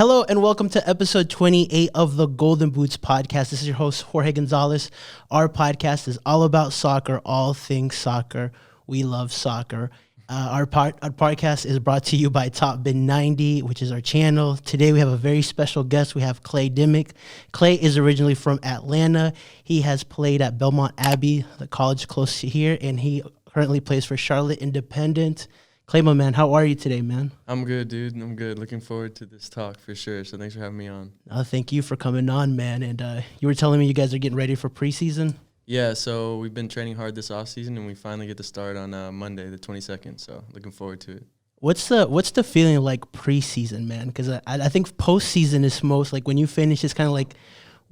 Hello and welcome to episode 28 of the Golden Boots podcast. This is your host, Jorge Gonzalez. Our podcast is all about soccer, all things soccer. We love soccer. Our podcast is brought to you by Top Bin 90, which is our channel. Today we have a very special guest. We have Clay Dimick. Clay is originally from Atlanta. He has played at Belmont Abbey, the college close to here, and he currently plays for Charlotte Independent. Clay, my man, how are you today, man? I'm good, dude. I'm good. Looking forward to this talk for sure. So thanks for having me on. Thank you for coming on, man. And you were telling me you guys are getting ready for preseason? Yeah, so we've been training hard this offseason, and we finally get to start on Monday, the 22nd. So looking forward to it. What's the feeling like preseason, man? Because I think postseason is most, like when you finish, it's kind of like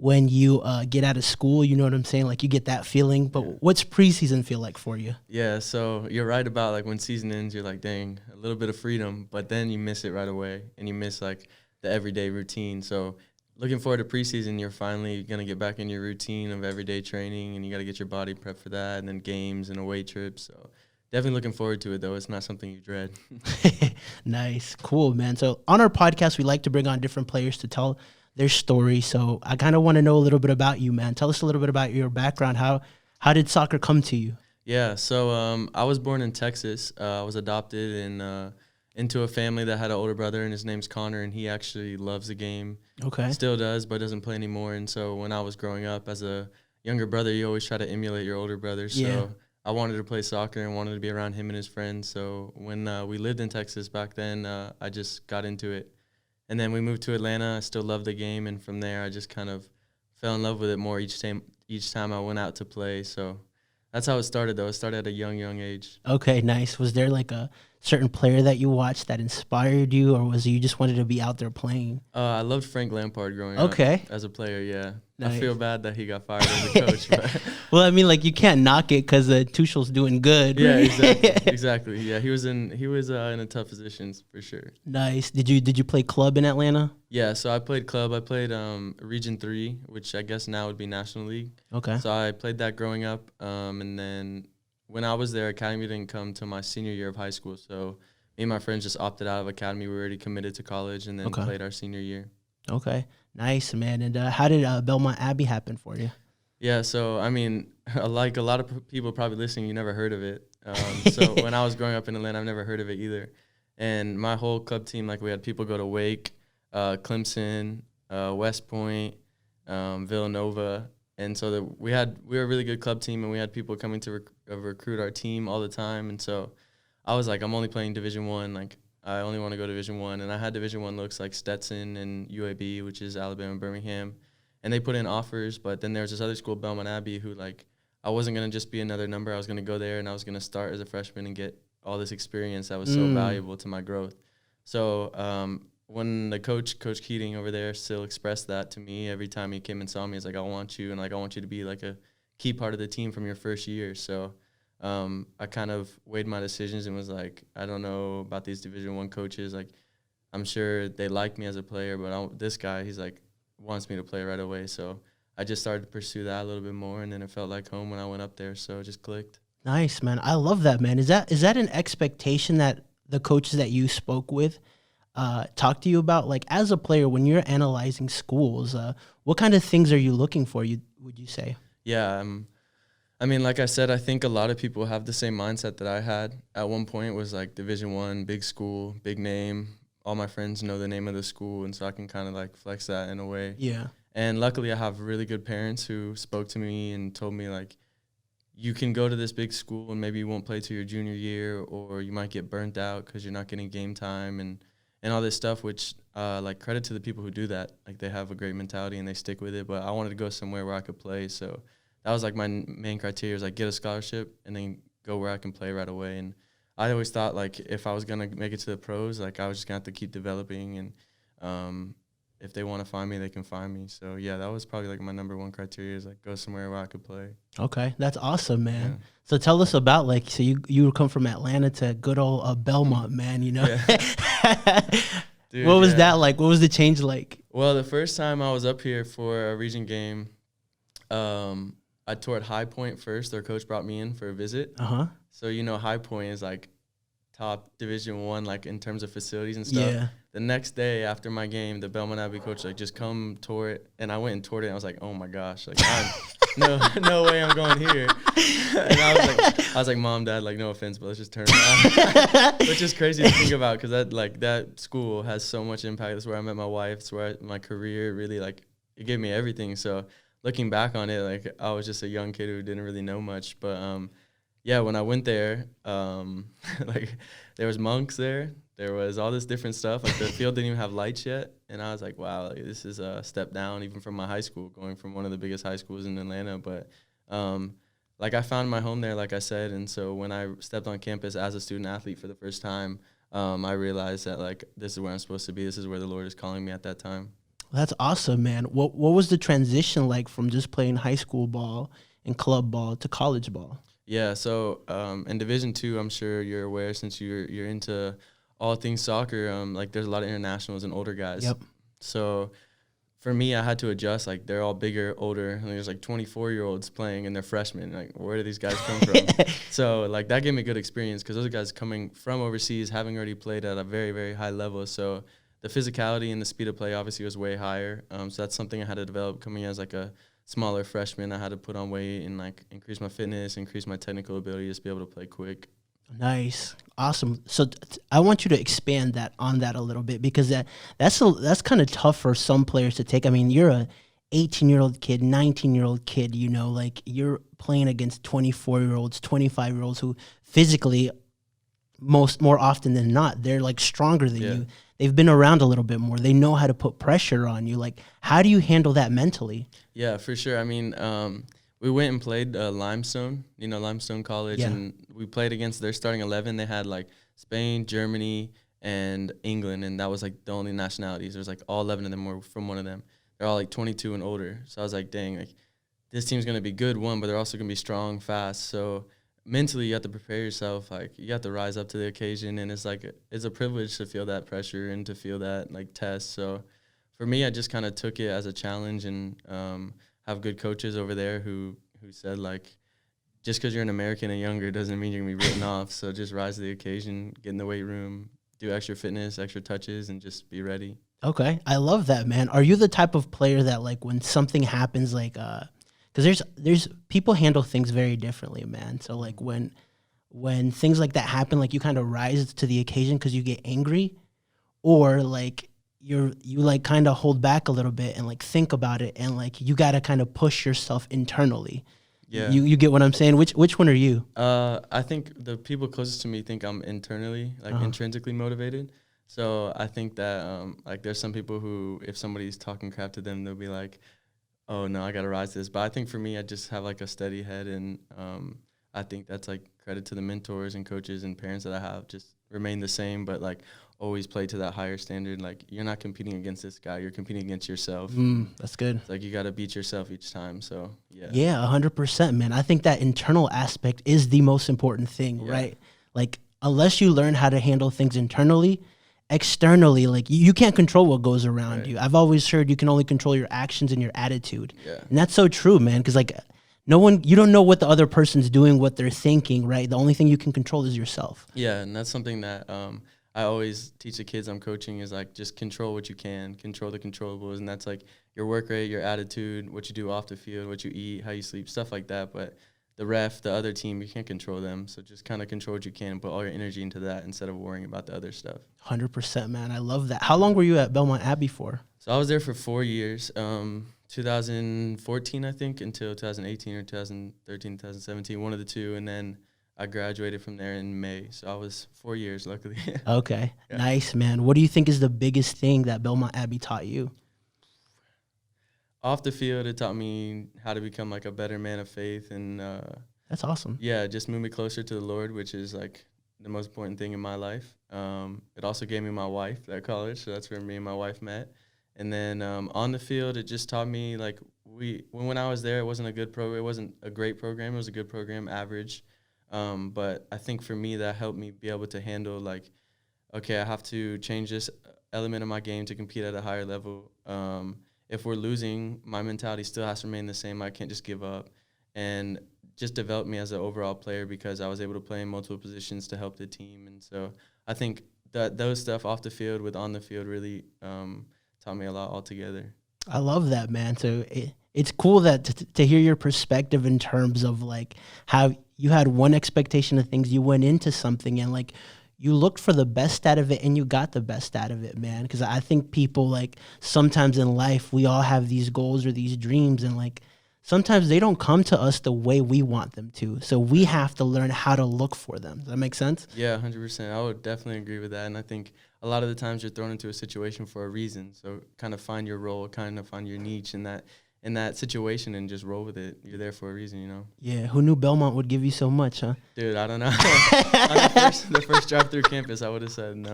when you get out of school, you know what I'm saying? Like you get that feeling. But what's preseason feel like for you? Yeah, so you're right about like when season ends, you're like, dang, a little bit of freedom, but then you miss it right away, and you miss like the everyday routine. So looking forward to preseason, you're finally going to get back in your routine of everyday training, and you got to get your body prepped for that, and then games and away trips. So definitely looking forward to it, though. It's not something you dread. Nice. Cool, man. So on our podcast, we like to bring on different players to tell their story. So I kind of want to know a little bit about you, man. Tell us a little bit about your background. How did soccer come to you? Yeah, so I was born in Texas. I was adopted into a family that had an older brother, and his name's Connor, and he actually loves the game. Okay. Still does, but doesn't play anymore. And so when I was growing up as a younger brother, you always try to emulate your older brother. So Yeah. I wanted to play soccer and wanted to be around him and his friends. So when we lived in Texas back then, I just got into it. And then we moved to Atlanta. I still loved the game, and from there I just kind of fell in love with it more each time I went out to play. So that's how it started, though. It started at a young age. Okay, nice. Was there like a certain player that you watched that inspired you, or was it you just wanted to be out there playing? I loved Frank Lampard growing up as a player, yeah. Nice. I feel bad that he got fired as a coach. But Well, I mean, like you can't knock it because Tuchel's doing good. yeah, Right? exactly. Yeah, he was in a tough position for sure. Nice. Did you play club in Atlanta? Yeah, so I played club. I played Region 3, which I guess now would be National League. Okay. So I played that growing up, and then when I was there, academy didn't come till my senior year of high school. So me and my friends just opted out of academy. We were already committed to college, and then played our senior year. Okay. Nice, man. And how did Belmont Abbey happen for you? Yeah, so, I mean, like a lot of people probably listening, you never heard of it. So when I was growing up in Atlanta, I've never heard of it either. And my whole club team, like we had people go to Wake, Clemson, West Point, Villanova. And so we were a really good club team, and we had people coming to recruit our team all the time. And so I was like, I'm only playing Division I. Like, I only want to go Division I. And I had Division I looks like Stetson and UAB, which is Alabama and Birmingham. And they put in offers, but then there was this other school, Belmont Abbey, who, like, I wasn't going to just be another number. I was going to go there, and I was going to start as a freshman and get all this experience that was so valuable to my growth. So when the Coach Keating over there still expressed that to me every time he came and saw me, he's like, I want you, and, like, I want you to be, like, a key part of the team from your first year. So I kind of weighed my decisions and was like, I don't know about these Division I coaches. Like, I'm sure they like me as a player, but this guy, he's like, wants me to play right away. So I just started to pursue that a little bit more, and then it felt like home when I went up there. So it just clicked. Nice, man. I love that, man. Is that an expectation that the coaches that you spoke with talk to you about? Like, as a player, when you're analyzing schools, what kind of things are you looking for, would you say? Yeah, I mean, like I said, I think a lot of people have the same mindset that I had at one point. Was like Division I, big school, big name. All my friends know the name of the school, and so I can kind of like flex that in a way. Yeah. And luckily I have really good parents who spoke to me and told me, like, you can go to this big school and maybe you won't play till your junior year, or you might get burnt out because you're not getting game time and all this stuff, which like credit to the people who do that. Like, they have a great mentality and they stick with it. But I wanted to go somewhere where I could play, so that was like my main criteria, is like get a scholarship and then go where I can play right away. And I always thought, like, if I was going to make it to the pros, like, I was just going to have to keep developing, and if they want to find me, they can find me. So, yeah, that was probably, like, my number one criteria, is, like, go somewhere where I could play. Okay, that's awesome, man. Yeah. So tell us about, like, so you come from Atlanta to good old Belmont, man, you know? Yeah. Dude, what was that like? What was the change like? Well, the first time I was up here for a region game, I toured High Point first. Their coach brought me in for a visit. Uh-huh. So, High Point is, like, top Division I, like in terms of facilities and stuff. Yeah. The next day after my game, the Belmont Abbey coach like just come tour it, and I went and toured it. And I was like, oh my gosh, like no way I'm going here. And I was like, Mom, Dad, like no offense, but let's just turn around. Which is crazy to think about because that school has so much impact. That's where I met my wife. It's where my career really like it gave me everything. So looking back on it, like I was just a young kid who didn't really know much, but yeah, when I went there, like there was monks there. There was all this different stuff. Like the field didn't even have lights yet. And I was like, wow, like, this is a step down even from my high school, going from one of the biggest high schools in Atlanta. But like I found my home there, like I said. And so when I stepped on campus as a student athlete for the first time, I realized that like this is where I'm supposed to be. This is where the Lord is calling me at that time. That's awesome, man. What was the transition like from just playing high school ball and club ball to college ball? Yeah, so in Division II, I'm sure you're aware since you're into all things soccer, like there's a lot of internationals and older guys. Yep. So for me, I had to adjust. Like they're all bigger, older. And there's like 24-year-olds playing and they're freshmen. Like where do these guys come from? So like that gave me a good experience because those are guys coming from overseas, having already played at a very, very high level. So the physicality and the speed of play obviously was way higher. So that's something I had to develop coming as like a smaller freshman. I had to put on weight and like increase my fitness, increase my technical ability, just be able to play quick. Nice. Awesome. So I want you to expand on that a little bit because that's kind of tough for some players to take. I mean, you're a 18-year-old kid, 19-year-old kid, like you're playing against 24-year-olds, 25-year-olds who physically more often than not, they're like stronger than you. They've been around a little bit more. They know how to put pressure on you. Like, how do you handle that mentally? Yeah, for sure. I mean, we went and played Limestone, Limestone College, and we played against their starting 11. They had like Spain, Germany, and England, and that was like the only nationalities. There was like all 11 of them were from one of them. They're all like 22 and older. So I was like, dang, like this team's gonna be good, but they're also gonna be strong, fast. So mentally, you have to prepare yourself. Like you have to rise up to the occasion, and it's a privilege to feel that pressure and to feel that like test. So for me, I just kind of took it as a challenge and have good coaches over there who said like, just because you're an American and younger doesn't mean you're gonna be written off. So just rise to the occasion, get in the weight room, do extra fitness, extra touches, and just be ready. Okay, I love that, man. Are you the type of player that like when something happens, like because there's people handle things very differently, man. So like when things like that happen, like you kind of rise to the occasion because you get angry, or like you like kind of hold back a little bit and like think about it, and like you got to kind of push yourself internally. Yeah, you get what I'm saying. Which one are you? I think the people closest to me think I'm internally intrinsically motivated. So I think that like there's some people who if somebody's talking crap to them, they'll be like, oh no, I gotta rise to this. But I think for me, I just have like a steady head, and I think that's like credit to the mentors and coaches and parents that I have. Just remain the same, but like always play to that higher standard. Like you're not competing against this guy, you're competing against yourself. That's good. It's like you gotta beat yourself each time. So yeah. Yeah, 100%, man. I think that internal aspect is the most important thing, right? Like unless you learn how to handle things internally, externally, like you can't control what goes around you. I've always heard you can only control your actions and your attitude. And that's so true, man, because like you don't know what the other person's doing, what they're thinking, right? The only thing you can control is yourself. Yeah, and that's something that I always teach the kids I'm coaching is like just control what you can, control the controllables, and that's like your work rate, your attitude, what you do off the field, what you eat, how you sleep, stuff like that. But the other team, you can't control them. So just kind of control what you can and put all your energy into that instead of worrying about the other stuff. 100%, man. I love that. How long were you at Belmont Abbey for? So I was there for 4 years, 2014, I think, until 2018 or 2013, 2017, one of the two. And then I graduated from there in May. So I was 4 years, luckily. Okay. Nice, man. What do you think is the biggest thing that Belmont Abbey taught you? Off the field, it taught me how to become like a better man of faith, and that's awesome. Yeah, just move me closer to the Lord, which is like the most important thing in my life. It also gave me my wife at college, so that's where me and my wife met. And then on the field, it just taught me like when I was there, it wasn't a good program. It wasn't a great program. It was a good program, average. But I think for me, that helped me be able to handle like, okay, I have to change this element of my game to compete at a higher level. If we're losing, my mentality still has to remain the same. I can't just give up. And just developed me as an overall player because I was able to play in multiple positions to help the team. And so I think that those stuff off the field with on the field really taught me a lot altogether. I love that, man. So it's cool that to hear your perspective in terms of like how you had one expectation of things, you went into something and like you looked for the best out of it and you got the best out of it, man. Because I think people like sometimes in life we all have these goals or these dreams and like sometimes they don't come to us the way we want them to. So we have to learn how to look for them. Does that make sense? Yeah, 100%. I would definitely agree with that. And I think a lot of the times you're thrown into a situation for a reason. So kind of find your role, kind of find your niche in that situation and just roll with it. You're there for a reason, you know? Yeah. Who knew Belmont would give you so much, huh? Dude, I don't know. On the first drive through campus, I would have said no.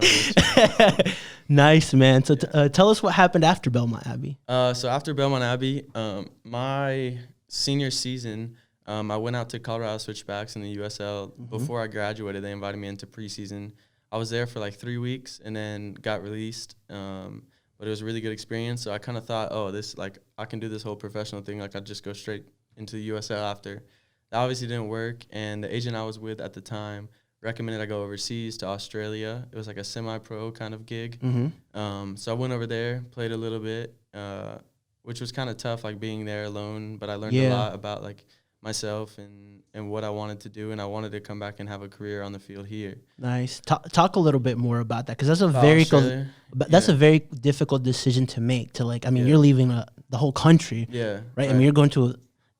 Nice, man. So tell us what happened after Belmont Abbey. So after Belmont Abbey, my senior season, I went out to Colorado Switchbacks in the USL. Before I graduated, they invited me into preseason. I was there for like 3 weeks and then got released. But it was a really good experience. So I kind of thought, this like I can do this whole professional thing. Like I'd just go straight into the USL after. That obviously didn't work. And the agent I was with at the time recommended I go overseas to Australia. It was like a semi-pro kind of gig. So I went over there, played a little bit, which was kind of tough, like being there alone. But I learned a lot about like myself and what I wanted to do, and I wanted to come back and have a career on the field here. Nice. Talk a little bit more about that, because that's a very difficult decision to make. To like, I mean, you're leaving the whole country, right? I mean, you're going to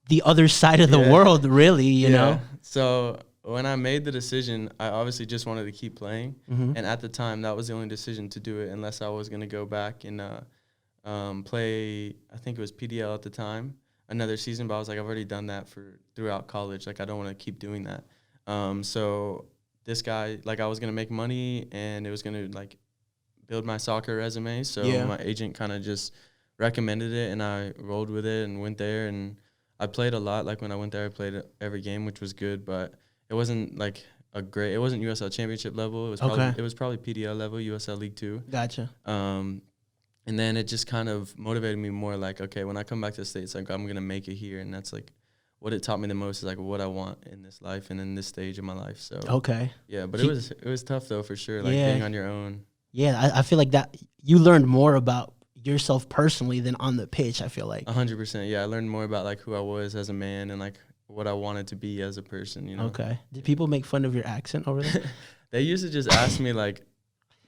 the other side of the world, really. You know. So when I made the decision, I obviously just wanted to keep playing, and at the time, that was the only decision to do it, unless I was going to go back and play. I think it was PDL at the time. Another season, but I was like, I've already done that throughout college. Like, I don't want to keep doing that. So this guy, like, I was going to make money, and it was going to, like, build my soccer resume. So my agent kind of just recommended it, and I rolled with it and went there. And I played a lot. Like, when I went there, I played every game, which was good. But it wasn't, like, it wasn't USL Championship level. It was probably PDL level, USL League 2. Gotcha. And then it just kind of motivated me more like, okay, when I come back to the States, like I'm going to make it here. And that's like what it taught me the most is like what I want in this life and in this stage of my life. So, yeah, but it was tough though, for sure. Like being on your own. Yeah. I feel like that you learned more about yourself personally than on the pitch. I feel like 100%. Yeah. I learned more about like who I was as a man and like what I wanted to be as a person, you know? Okay. Did people make fun of your accent over there? They used to just ask me like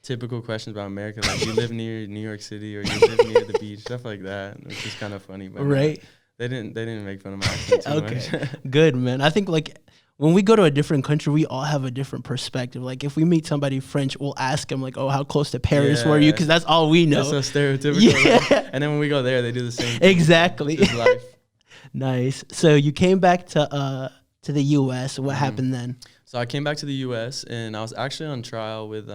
typical questions about America, like you live near New York City or you live near the beach, stuff like that. It's just kind of funny, but right? They didn't make fun of my accent too much. Good, man. I think like when we go to a different country, we all have a different perspective. Like if we meet somebody French, we'll ask them like, "Oh, how close to Paris were you?" Because that's all we know. That's so stereotypical. Yeah. Right? And then when we go there, they do the same thing. Exactly. Just life. Nice. So you came back to the U.S. What happened then? So I came back to the U.S. and I was actually on trial with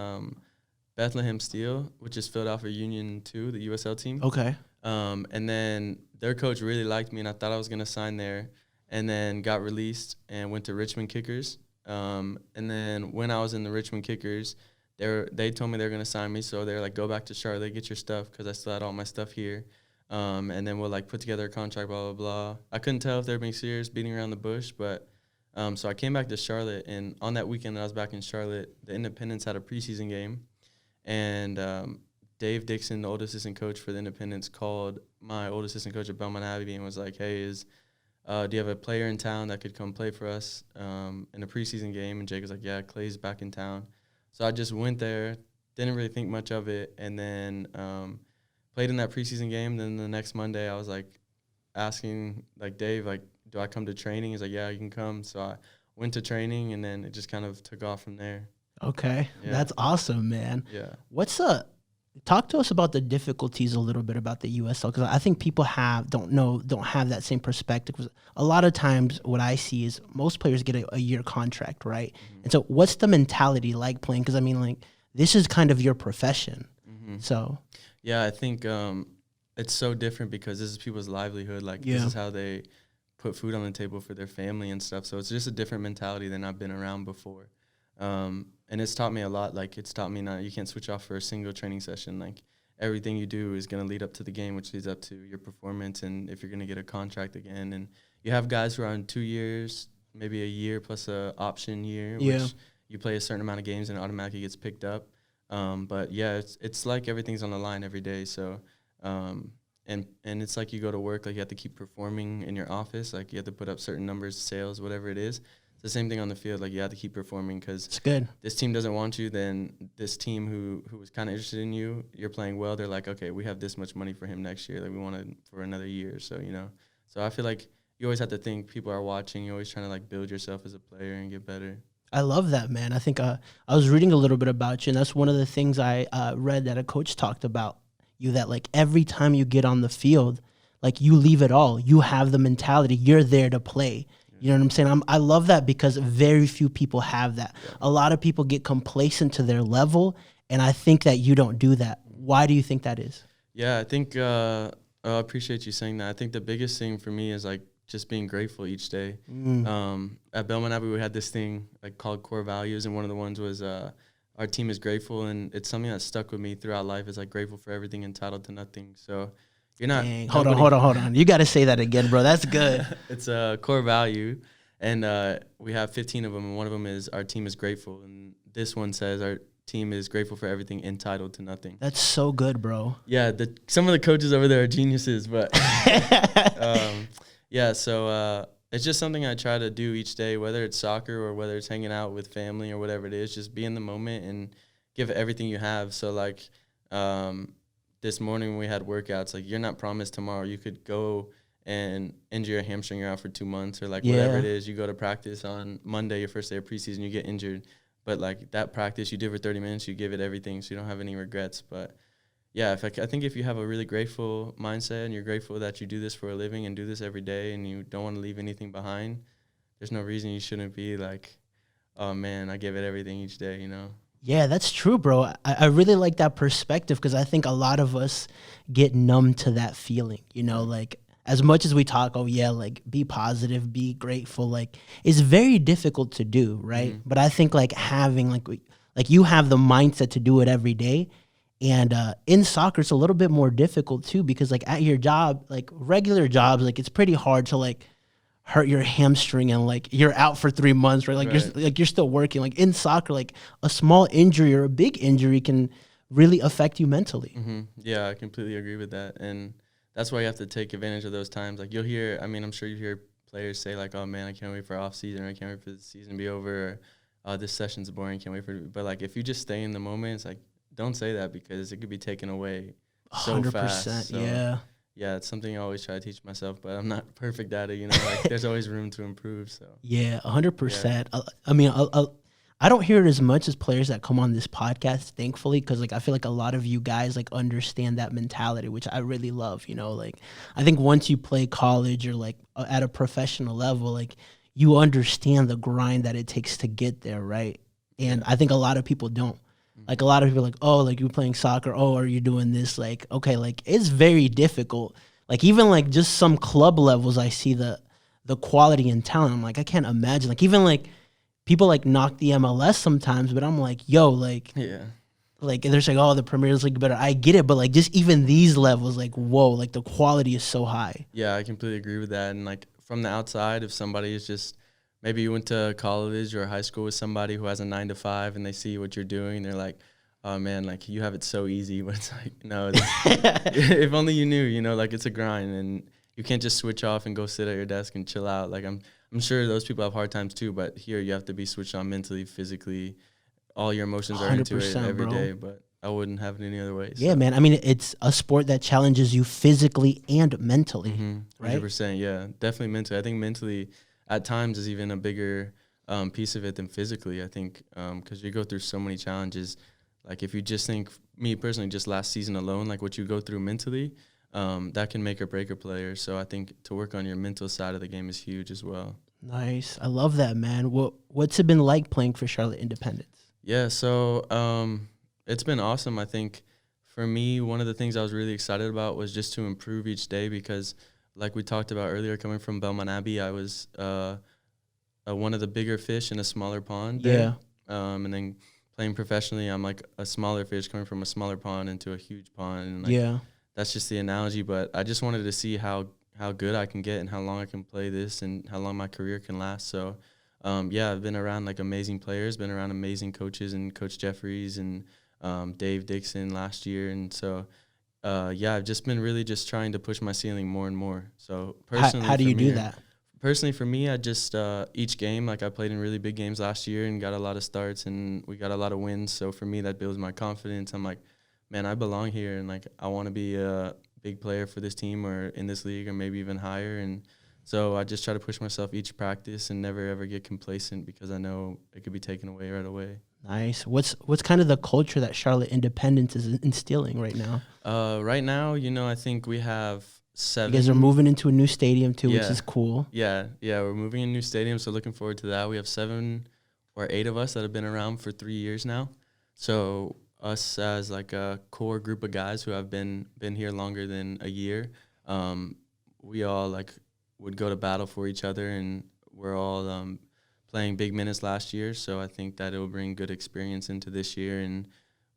Bethlehem Steel, which is Philadelphia Union 2, the USL team. Okay. And then their coach really liked me, and I thought I was going to sign there, and then got released and went to Richmond Kickers. And then when I was in the Richmond Kickers, they told me they were going to sign me, so they were like, go back to Charlotte, get your stuff, because I still had all my stuff here. And then we'll like put together a contract, blah, blah, blah. I couldn't tell if they were being serious, beating around the bush, but so I came back to Charlotte, and on that weekend that I was back in Charlotte, the Independents had a preseason game. And Dave Dixon, the old assistant coach for the Independents, called my old assistant coach at Belmont Abbey and was like, hey, do you have a player in town that could come play for us in a preseason game? And Jake was like, yeah, Clay's back in town. So I just went there, didn't really think much of it, and then played in that preseason game. Then the next Monday I was like asking like Dave, like, do I come to training? He's like, yeah, you can come. So I went to training, and then it just kind of took off from there. Okay. Yeah. That's awesome, man. Yeah. Talk to us about the difficulties a little bit about the USL, because I think people don't have that same perspective. A lot of times what I see is most players get a year contract, right? Mm-hmm. And so what's the mentality like playing? Because I mean, like, this is kind of your profession. Mm-hmm. So. Yeah, I think it's so different because this is people's livelihood. Like, this is how they put food on the table for their family and stuff. So it's just a different mentality than I've been around before. And it's taught me a lot. Like, it's taught me you can't switch off for a single training session. Like, everything you do is going to lead up to the game, which leads up to your performance and if you're going to get a contract again. And you have guys who are on 2 years, maybe a year plus a option year, Yeah. which you play a certain amount of games and it automatically gets picked up. But yeah, it's like everything's on the line every day. So, and it's like you go to work, like you have to keep performing in your office, like you have to put up certain numbers, sales, whatever it is. It's the same thing on the field, like you have to keep performing because It's good. this team doesn't want you. Then this team who was kind of interested in you, you're playing well. They're like, okay, we have this much money for him next year. Like we want it for another year. So so I feel like you always have to think people are watching. You're always trying to like build yourself as a player and get better. I love that, man. I think I was reading a little bit about you, and that's one of the things I read that a coach talked about you, that like every time you get on the field, like you leave it all. You have the mentality. You're there to play. You know what I'm saying? I love that because very few people have that. Yeah. A lot of people get complacent to their level, and I think that you don't do that. Why do you think that is? Yeah, I think I appreciate you saying that. I think the biggest thing for me is like just being grateful each day. At Belmont Abbey, we had this thing like called core values, and one of the ones was our team is grateful, and it's something that stuck with me throughout life. Is like grateful for everything, entitled to nothing. So you're not. Dang, hold on. You got to say that again, bro. That's good. It's a core value, and we have 15 of them, and one of them is our team is grateful, and this one says our team is grateful for everything, entitled to nothing. That's so good, bro. Yeah, some of the coaches over there are geniuses, but yeah, so it's just something I try to do each day, whether it's soccer or whether it's hanging out with family or whatever it is. Just be in the moment and give it everything you have. So like this morning when we had workouts, like you're not promised tomorrow. You could go and injure your hamstring, you're out for 2 months, or like whatever it is. You go to practice on Monday, your first day of preseason, you get injured. But like that practice you did for 30 minutes, you give it everything, so you don't have any regrets. But yeah, I think if you have a really grateful mindset and you're grateful that you do this for a living and do this every day and you don't want to leave anything behind, there's no reason you shouldn't be like, oh man, I give it everything each day, Yeah, that's true, bro. I really like that perspective because I think a lot of us get numb to that feeling, like as much as we talk, oh yeah, like be positive, be grateful, like it's very difficult to do, right? Mm-hmm. But I think like having like you have the mindset to do it every day. And in soccer, it's a little bit more difficult too because like at your job, like regular jobs, like it's pretty hard to like hurt your hamstring and like you're out for 3 months, right? Like you're still working. Like in soccer, like a small injury or a big injury can really affect you mentally. Mm-hmm. Yeah, I completely agree with that, and that's why you have to take advantage of those times. Like you'll hear, I'm sure you hear players say like, "Oh man, I can't wait for off season, or I can't wait for the season to be over, or this session's boring, can't wait for it." But like if you just stay in the moment, it's like, don't say that because it could be taken away so 100%, fast. So, yeah, it's something I always try to teach myself, but I'm not perfect at it. Like there's always room to improve. So yeah, 100%. Yeah. I don't hear it as much as players that come on this podcast, thankfully, because like I feel like a lot of you guys like understand that mentality, which I really love. Like I think once you play college or like at a professional level, like you understand the grind that it takes to get there, right? And I think a lot of people don't. Like a lot of people are like, oh, like you're playing soccer. Oh, are you doing this? Like, okay, like it's very difficult. Like even like just some club levels, I see the quality and talent. I'm like, I can't imagine. Like even like people like knock the MLS sometimes, but I'm like, yo, like, yeah, like they're saying, oh, the Premier League better. I get it, but like just even these levels, like, whoa, like the quality is so high. Yeah, I completely agree with that. And like from the outside, if somebody is just maybe you went to college or high school with somebody who has a 9 to 5 and they see what you're doing and they're like, oh man, like you have it so easy. But it's like, no, if only you knew, like it's a grind and you can't just switch off and go sit at your desk and chill out. Like I'm sure those people have hard times too, but here you have to be switched on mentally, physically. All your emotions are into it every day, but I wouldn't have it any other way. So. Yeah, man. It's a sport that challenges you physically and mentally, right? 100%, yeah. Definitely mentally. I think mentally at times is even a bigger piece of it than physically, I think, because you go through so many challenges. Like if you just think, me personally, just last season alone, like what you go through mentally, that can make or break a player. So I think to work on your mental side of the game is huge as well. Nice. I love that, man. What's it been like playing for Charlotte Independence? Yeah, so it's been awesome. I think for me, one of the things I was really excited about was just to improve each day because like we talked about earlier, coming from Belmont Abbey, I was one of the bigger fish in a smaller pond there. Yeah. And then playing professionally, I'm like a smaller fish coming from a smaller pond into a huge pond. And like, yeah. That's just the analogy. But I just wanted to see how how good I can get and how long I can play this and how long my career can last. So, yeah, I've been around like amazing players, been around amazing coaches, and Coach Jeffries and Dave Dixon last year. And so, yeah, I've just been really just trying to push my ceiling more and more. So How do you do that? Personally, for me, I just each game, like I played in really big games last year and got a lot of starts and we got a lot of wins. So for me, that builds my confidence. I'm like, man, I belong here and like I want to be a big player for this team or in this league or maybe even higher. And so I just try to push myself each practice and never ever get complacent because I know it could be taken away right away. Nice. What's kind of the culture that Charlotte Independence is instilling right now? Right now, I think we have 7. You guys are moving into a new stadium too, which is cool. Yeah, we're moving in a new stadium, so looking forward to that. We have 7 or 8 of us that have been around for 3 years now. So us as like a core group of guys who have been here longer than a year, we all like would go to battle for each other, and we're all playing big minutes last year. So I think that it will bring good experience into this year, and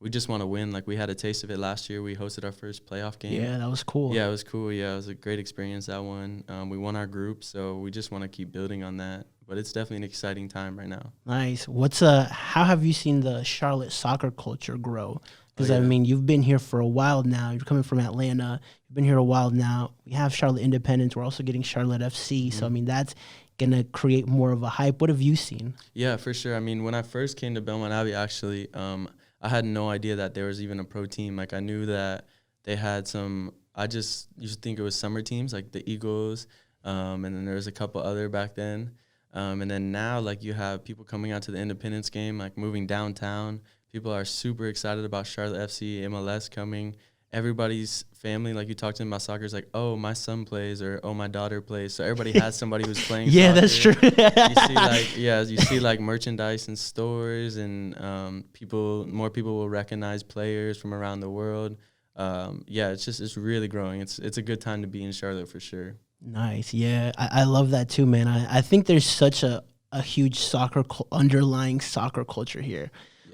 we just want to win. Like we had a taste of it last year. We hosted our first playoff game. Yeah, that was cool. Yeah, it was cool. Yeah, it was a great experience, that one. We won our group, so we just want to keep building on that. But it's definitely an exciting time right now. Nice. How have you seen the Charlotte soccer culture grow? Because, Oh, yeah. I mean, you've been here for a while now. You're coming from Atlanta. You've been here a while now. We have Charlotte Independence. We're also getting Charlotte FC. So, I mean, that's going to create more of a hype. What have you seen? Yeah, for sure. I mean, when I first came to Belmont Abbey, actually, I had no idea that there was even a pro team. Like, I knew that they had some – I just used to think it was summer teams, like the Eagles, and then there was a couple other back then. And then now, like, you have people coming out to the Independence game, like moving downtown. People are super excited about Charlotte FC, MLS coming. Everybody's family, like you talked to them about soccer, is like, oh, my son plays or, oh, my daughter plays. So everybody has somebody who's playing Yeah, soccer. that's true. You see like merchandise in stores, and more people will recognize players from around the world. It's really growing. It's a good time to be in Charlotte for sure. Nice. Yeah, I love that too, man. I think there's such a huge underlying soccer culture here,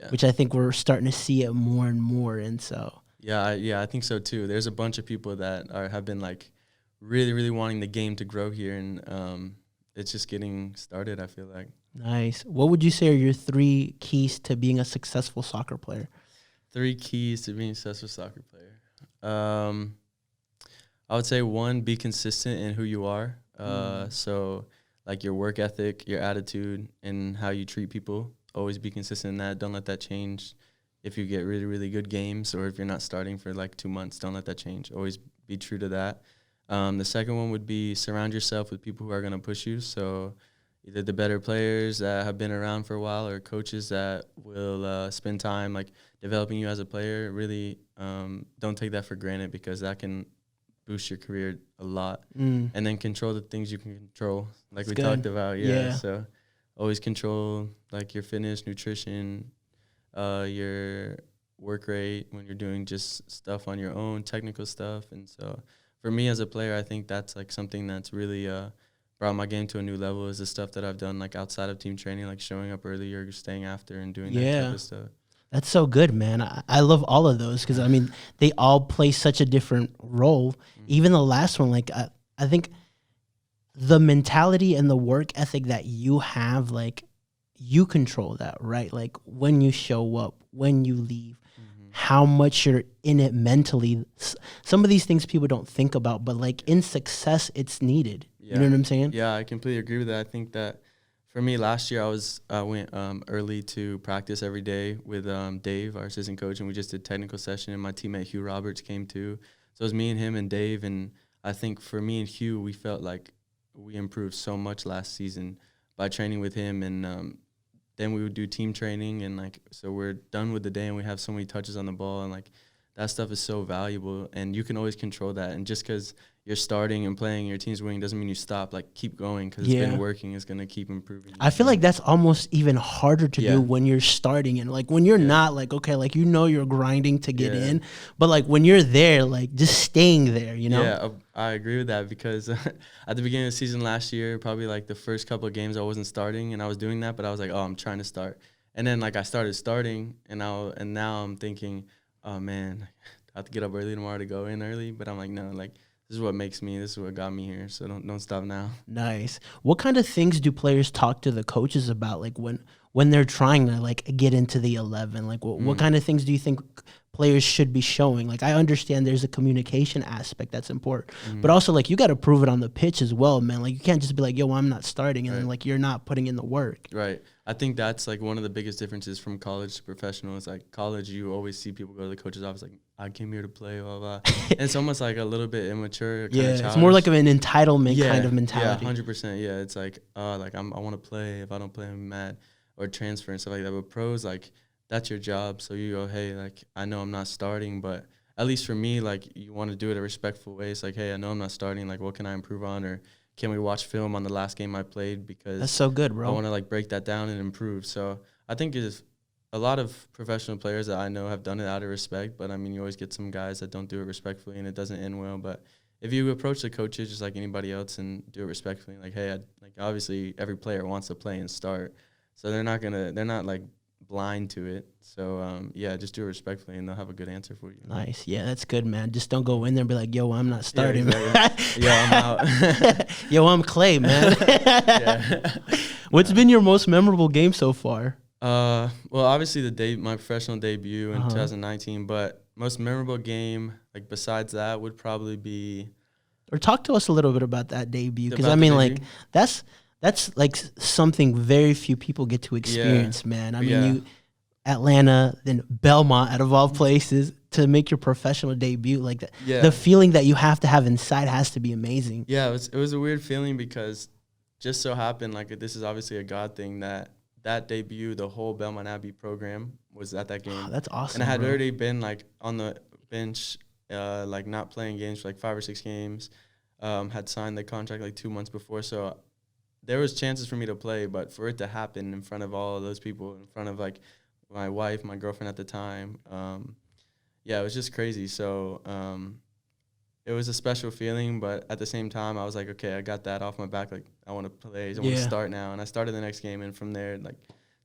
which I think we're starting to see it more and more. And so I think so too. There's a bunch of people that have been like really, really wanting the game to grow here, and it's just getting started, I feel like. Nice. What would you say are your 3 keys to being a successful soccer player? 3 keys to being a successful soccer player. I would say 1, be consistent in who you are. So like your work ethic, your attitude, and how you treat people. Always be consistent in that. Don't let that change. If you get really, really good games, or if you're not starting for like 2 months, don't let that change. Always be true to that. The second one would be surround yourself with people who are going to push you. So either the better players that have been around for a while, or coaches that will spend time like developing you as a player. Really don't take that for granted, because that can boost your career a lot. And then control the things you can control, like we talked about. Yeah. So always control like your fitness, nutrition, your work rate when you're doing just stuff on your own, technical stuff. And so for me as a player, I think that's like something that's really brought my game to a new level, is the stuff that I've done like outside of team training, like showing up early or staying after and doing that type of stuff. That's so good, man. I love all of those, because, I mean, they all play such a different role. Even the last one, like, I think the mentality and the work ethic that you have, like, you control that, right? Like, when you show up, when you leave, how much you're in it mentally. Some of these things people don't think about, but, like, in success, it's needed. You know what I'm saying? Yeah, I completely agree with that. I think that for me, last year I went early to practice every day with Dave, our assistant coach, and we just did technical session, and my teammate Hugh Roberts came too. So it was me and him and Dave, and I think for me and Hugh, we felt like we improved so much last season by training with him, and then we would do team training, and like so we're done with the day, and we have so many touches on the ball, and like that stuff is so valuable, and you can always control that. And just because you're starting and playing, your team's winning, doesn't mean you stop. Like, keep going, because it's been working. It's going to keep improving. I feel like that's almost even harder to do when you're starting, and like when you're not, like, okay, like, you know, you're grinding to get in, but like when you're there, like just staying there, you know? Yeah, I agree with that, because at the beginning of the season last year, probably like the first couple of games I wasn't starting, and I was doing that, but I was like, oh, I'm trying to start. And then like I started starting, and now I'm thinking, oh man, I have to get up early tomorrow to go in early. But I'm like, no, like this is what makes me. This is what got me here. So don't stop now. Nice. What kind of things do players talk to the coaches about, like when they're trying to like get into the 11? Like what kind of things do you think players should be showing? Like I understand there's a communication aspect that's important, but also like you got to prove it on the pitch as well, man. Like you can't just be like, yo, I'm not starting, and then like you're not putting in the work. Right. I think that's like one of the biggest differences from college to professional. It's like college, you always see people go to the coach's office like, I came here to play, blah, blah. And it's almost like a little bit immature. It's more like an entitlement kind of mentality. Yeah, 100%. Yeah, it's like, I want to play. If I don't play, I'm mad. Or transfer and stuff like that. But pros, like, that's your job. So you go, hey, like, I know I'm not starting, but at least for me, like, you want to do it a respectful way. It's like, hey, I know I'm not starting. Like, what can I improve on? Or can we watch film on the last game I played? Because that's so good, bro. I want to, like, break that down and improve. So I think it's a lot of professional players that I know have done it out of respect. But, I mean, you always get some guys that don't do it respectfully and it doesn't end well. But if you approach the coaches just like anybody else and do it respectfully, like, hey, like, obviously every player wants to play and start. So they're not like blind to it. So just do it respectfully and they'll have a good answer for you. Nice. Yeah, that's good, man. Just don't go in there and be like, yo, I'm not starting. Yeah, exactly. Yo, I'm out. Yo, I'm Clay, man. What's been your most memorable game so far? Well, obviously my professional debut in 2019, but most memorable game, like besides that, would probably be. Or talk to us a little bit about that debut, because I mean, like that's like something very few people get to experience, man. I mean, Atlanta, then Belmont, out of all places, to make your professional debut like that. Yeah. The feeling that you have to have inside has to be amazing. Yeah, it was a weird feeling because just so happened, like, this is obviously a God thing, that debut, the whole Belmont Abbey program was at that game. Oh, that's awesome. And I had already been, like, on the bench, like, not playing games for, like, 5 or 6 games. Had signed the contract, like, 2 months before, so there was chances for me to play, but for it to happen in front of all of those people, in front of, like, my wife, my girlfriend at the time, it was just crazy. So it was a special feeling, but at the same time, I was like, okay, I got that off my back. Like, I want to play. I want to start now. And I started the next game, and from there, like,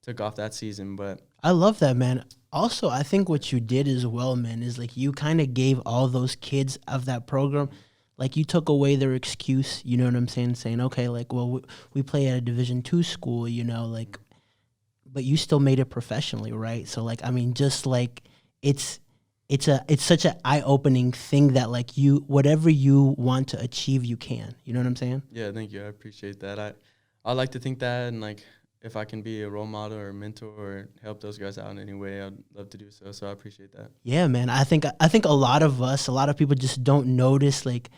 took off that season. But I love that, man. Also, I think what you did as well, man, is, like, you kind of gave all those kids of that program, like, you took away their excuse, you know what I'm saying? Saying, okay, like, well, we play at a Division II school, you know, like, but you still made it professionally, right? So, like, I mean, just, like, it's such an eye-opening thing that, like, whatever you want to achieve, you can. You know what I'm saying? Yeah, thank you. I appreciate that. I like to think that, and, like, if I can be a role model or a mentor or help those guys out in any way, I'd love to do so. So I appreciate that. Yeah, man. I think a lot of people just don't notice, like,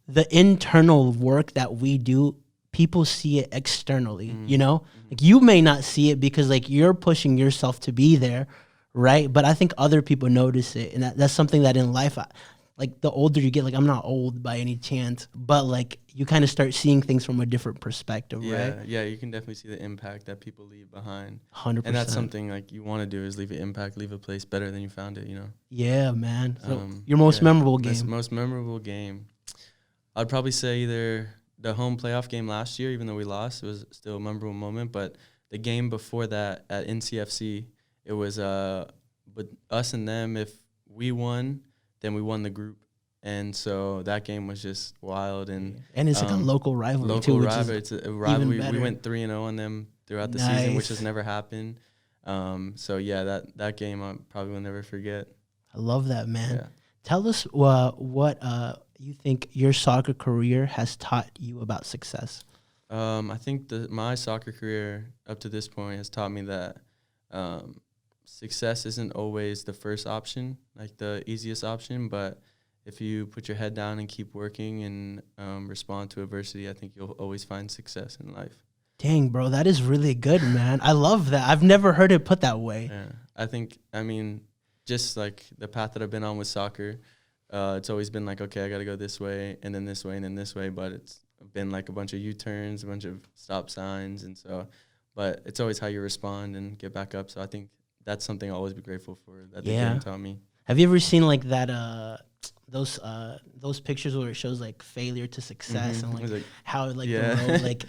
the internal work that we do. People see it externally, you know? Like, you may not see it because, like, you're pushing yourself to be there, right? But I think other people notice it, and that's something that in life, like, the older you get, like, I'm not old by any chance, but, like, you kind of start seeing things from a different perspective, right? Yeah, you can definitely see the impact that people leave behind. 100%. And that's something, like, you want to do, is leave an impact, leave a place better than you found it, you know? Yeah, man. So your most memorable game? Most memorable game. I'd probably say either the home playoff game last year, even though we lost, it was still a memorable moment, but the game before that at NCFC, it was but us and them. If we won, then we won the group. And so that game was just wild. And it's like a local rivalry, too. It's a rivalry. We went 3-0 on them throughout the season, which has never happened. That game I probably will never forget. I love that, man. Yeah. Tell us what you think your soccer career has taught you about success. I think my soccer career up to this point has taught me that success isn't always the first option, like the easiest option, but if you put your head down and keep working and respond to adversity, I think you'll always find success in life. Dang, bro, that is really good, man. I love that. I've never heard it put that way. Yeah, just like the path that I've been on with soccer, it's always been like, okay, I got to go this way and then this way and then this way, but it's been like a bunch of U-turns, a bunch of stop signs, but it's always how you respond and get back up. So I think that's something I'll always be grateful for that the game taught me. Have you ever seen like that those pictures where it shows like failure to success and like how like the road, like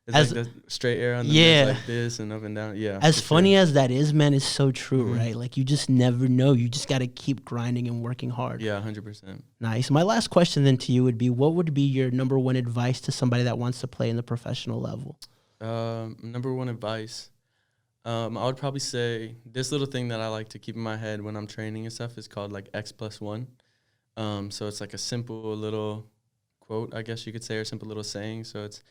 It's like the straight air on the yeah, like this and up and down. Yeah. as funny sure. as that is, man, it's so true, right? Like you just never know. You just got to keep grinding and working hard. Yeah, 100%. Nice. My last question then to you would be, what would be your number one advice to somebody that wants to play in the professional level? Number one advice. I would probably say this little thing that I like to keep in my head when I'm training and stuff is called like X+1. So it's like a simple little quote, I guess you could say, or simple little saying. So it's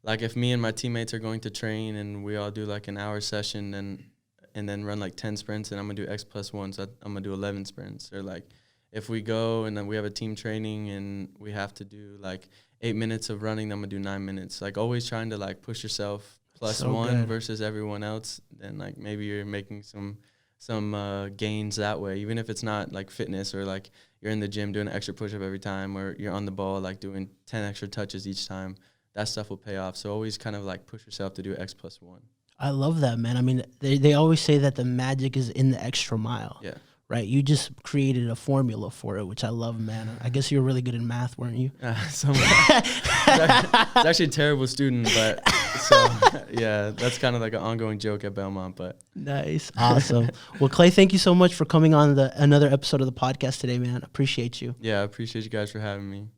like if me and my teammates are going to train and we all do like an hour session and then run like 10 sprints and I'm going to do X+1, so I'm going to do 11 sprints. Or like if we go and then we have a team training and we have to do like 8 minutes of running, I'm going to do 9 minutes. Like always trying to like push yourself +1 versus everyone else. Then like maybe you're making some gains that way, even if it's not like fitness or like you're in the gym doing an extra push-up every time or you're on the ball like doing 10 extra touches each time. That stuff will pay off. So always kind of like push yourself to do X+1. I love that, man. I mean, they always say that the magic is in the extra mile. Yeah. Right? You just created a formula for it, which I love, man. I guess you were really good in math, weren't you? It's actually a terrible student, but so yeah, that's kind of like an ongoing joke at Belmont. But nice. Awesome. Well, Clay, thank you so much for coming on another episode of the podcast today, man. Appreciate you. Yeah, I appreciate you guys for having me.